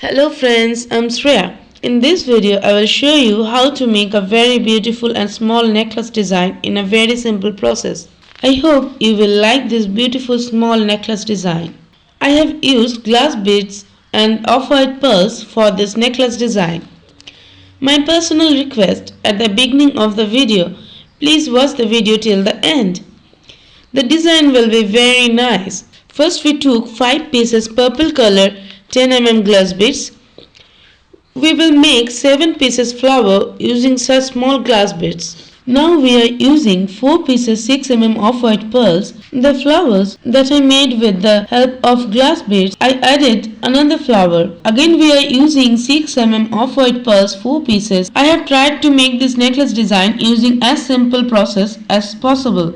Hello friends, I'm Shreya. In this video, I will show you how to make a very beautiful and small necklace design in a very simple process. I hope you will like this beautiful small necklace design. I have used glass beads and off-white pearls for this necklace design. My personal request at the beginning of the video, please watch the video till the end. The design will be very nice. First we took 5 pieces purple color 10 mm glass beads. We will make 7 pieces flower using such small glass beads. Now we are using 4 pieces 6 mm off-white pearls. The flowers that I made with the help of glass beads, I added another flower. Again we are using 6 mm off-white pearls 4 pieces. I have tried to make this necklace design using as simple process as possible.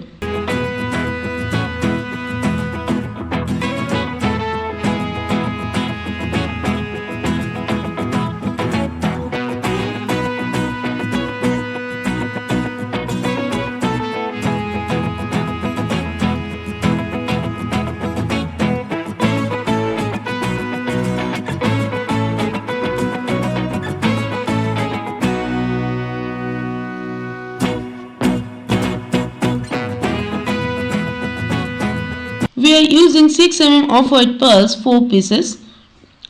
We are using 6 mm off-white pearls 4 pieces.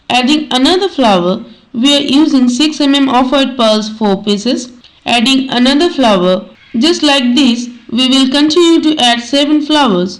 Adding another flower, we are using 6 mm off-white pearls 4 pieces. Adding another flower. Just like this, we will continue to add 7 flowers.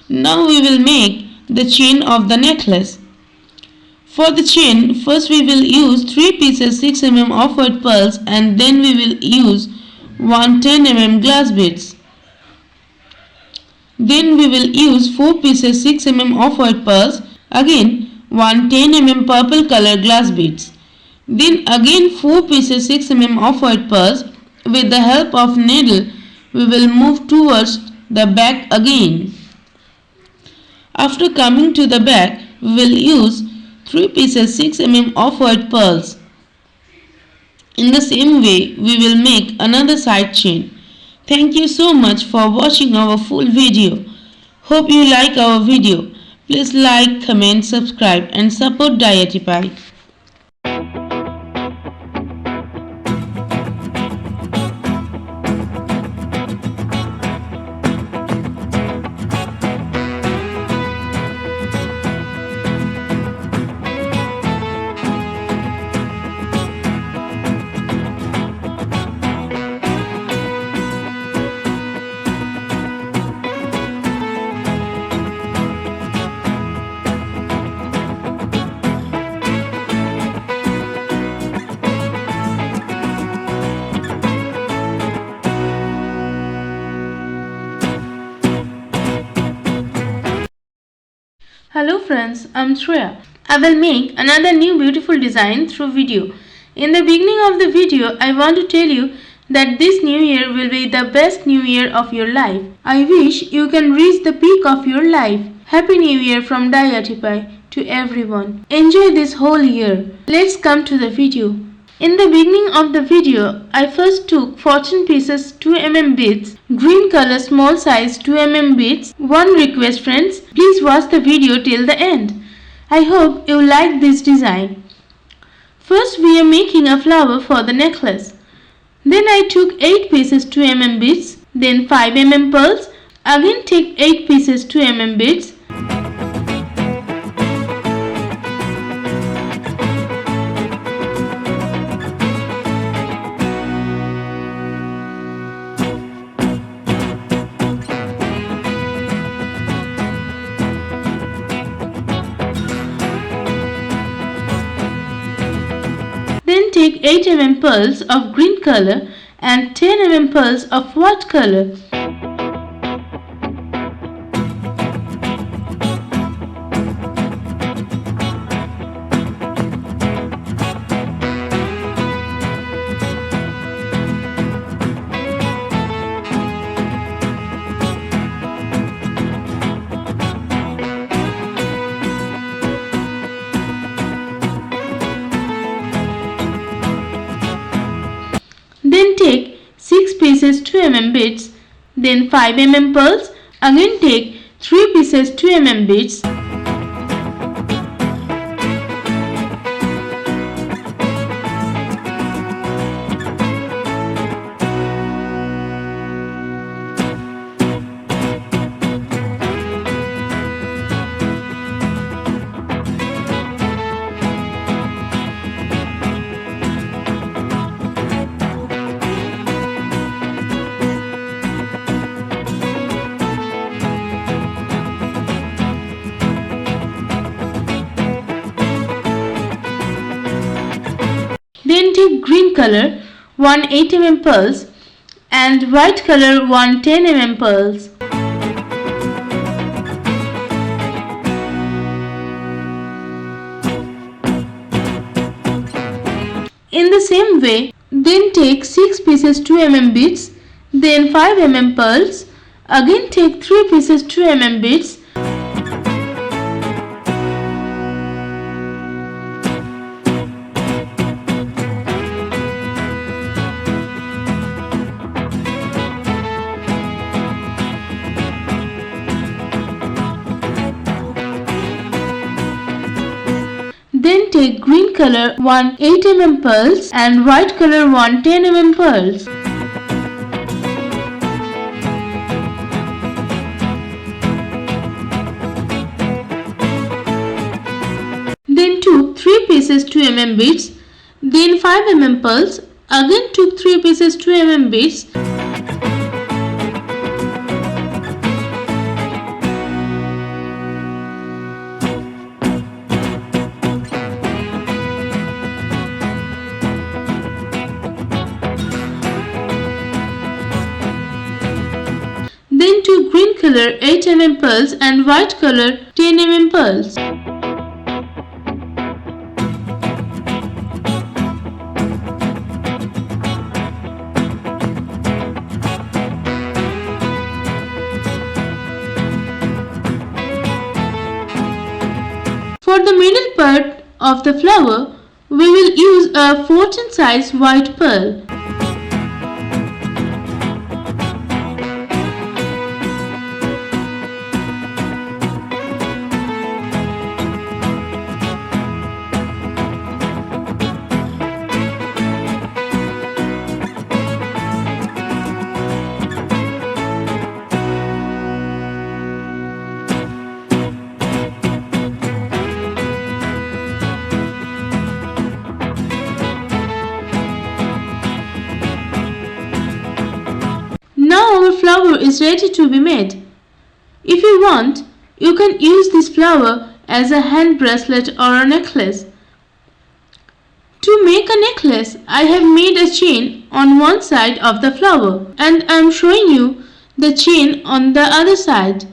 Now we will make the chain of the necklace. For the chain, first we will use 3 pieces 6 mm off-white pearls and then we will use 1 10 mm glass beads. Then we will use 4 pieces 6 mm off-white pearls, again 1 10 mm purple color glass beads. Then again 4 pieces 6 mm off-white pearls. With the help of needle, we will move towards the back again. After coming to the back, we will use 3 pieces 6 mm off-white pearls. In the same way, we will make another side chain. Thank you so much for watching our full video. Hope you like our video. Please like, comment, subscribe and support Diyartiepie. Hello friends, I'm Shreya. I will make another new beautiful design through video. In the beginning of the video, I want to tell you that this new year will be the best new year of your life. I wish you can reach the peak of your life. Happy New Year from Diyartiepie to everyone. Enjoy this whole year. Let's come to the video. In the beginning of the video, I first took fortune pieces 2 mm beads, green color small size 2 mm beads. One request friends, please watch the video till the end. I hope you like this design. First we are making a flower for the necklace. Then I took 8 pieces 2 mm beads, then 5 mm pearls. Again take 8 pieces 2 mm beads. Then take 8 mm pearls of green color and 10 mm pearls of white color. Then take 6 pieces 2 mm beads, then 5 mm pearls. Again take 3 pieces 2 mm beads. Then take green color 1 8 mm pearls and white color 1 10 mm pearls. In the same way, then take 6 pieces 2 mm beads, then 5 mm pearls. Again take 3 pieces 2 mm beads. Then take green color 1 8 mm pearls and white color 1 10 mm pearls. Then took 3 pieces 2 mm beads, then 5 mm pearls. Again took 3 pieces 2 mm beads. Then took green color 8 mm pearls and white color 10 mm pearls. For the middle part of the flower, we will use a fortune size white pearl. Now our flower is ready to be made. If you want, you can use this flower as a hand bracelet or a necklace. To make a necklace, I have made a chain on one side of the flower and I am showing you the chain on the other side.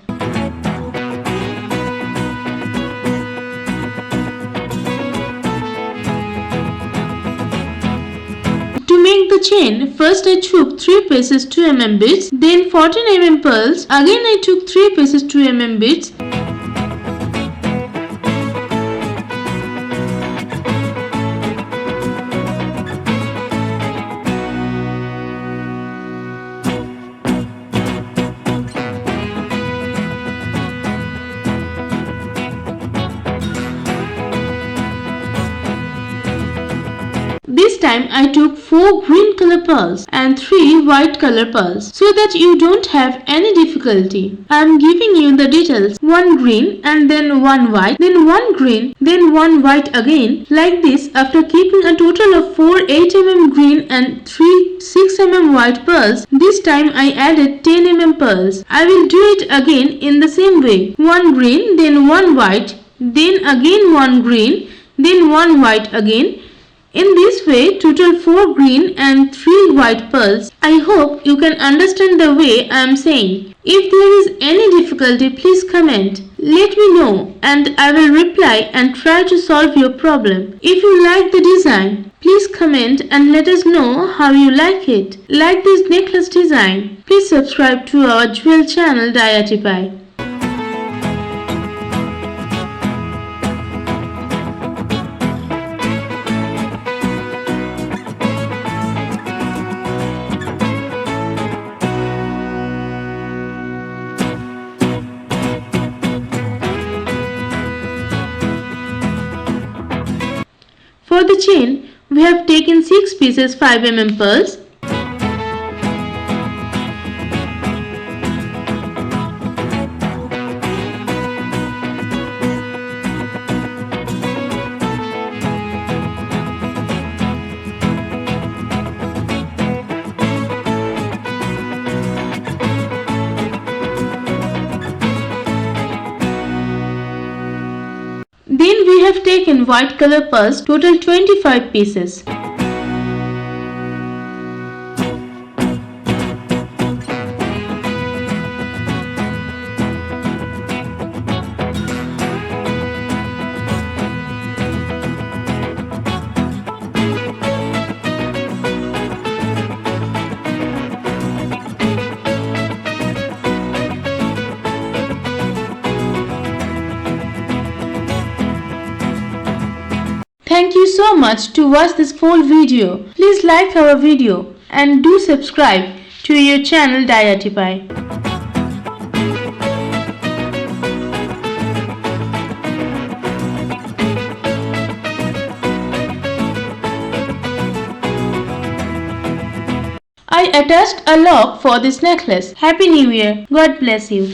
chain, first I took 3 pieces 2 mm beads, then 14 mm pearls. Again I took 3 pieces 2 mm beads. This time I took 4 green color pearls and 3 white color pearls so that you don't have any difficulty. I am giving you the details. 1 green and then 1 white, then 1 green, then 1 white again. Like this, after keeping a total of 4 8mm green and 3 6mm white pearls, this time I added 10mm pearls. I will do it again in the same way. 1 green, then 1 white, then again 1 green, then 1 white again. In this way, total 4 green and 3 white pearls. I hope you can understand the way I am saying. If there is any difficulty, please comment. Let me know and I will reply and try to solve your problem. If you like the design, please comment and let us know how you like it. Like this necklace design, please subscribe to our jewel channel Diyartiepie. For the chain, we have taken 6 pieces 5mm pearls. Then we have taken white color pearls, total 25 pieces. Thank you so much to watch this full video. Please like our video and do subscribe to your channel Diyartiepie. I attached a lock for this necklace. Happy New Year. God bless you.